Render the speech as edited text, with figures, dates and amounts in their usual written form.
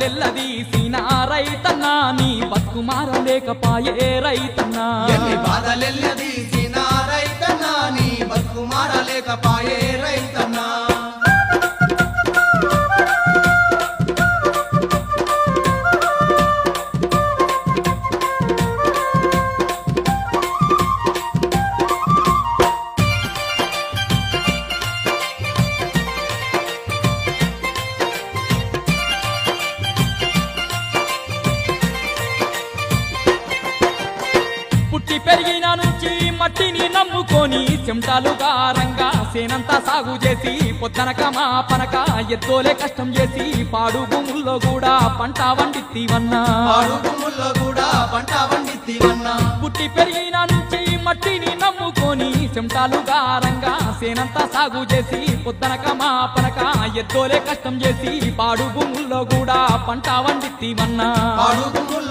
బాధలెల్లదీసిన రైతన్నా నీ బతుకు మారలేకపాయే రైతన్నా ఎన్ని బాధలెల్లదీసిన రైతన్నా నీ బతుకు మారలేకపాయే రైతన్నా పుట్టి పెరిగిన నుంచి మట్టిని నమ్ముకొని చెమటాలుగా రంగా సేనంతా సాగు చేసి పొద్దనక మా పనక ఎద్దోలే కష్టం చేసి పాడు భూముల్లో కూడా పంట వండిత్తివన్నా పాడు భూముల్లో కూడా పంట వండిత్తివన్నా పుట్టి పెరిగిన నుంచి మట్టిని నమ్ముకొని చెమటాలుగా రంగా సేనంతా సాగు చేసి పొద్దనక మా పనక ఎద్దోలే కష్టం చేసి పాడు భూముల్లో కూడా పంట వండిత్తివన్నా పాడు భూముల్లో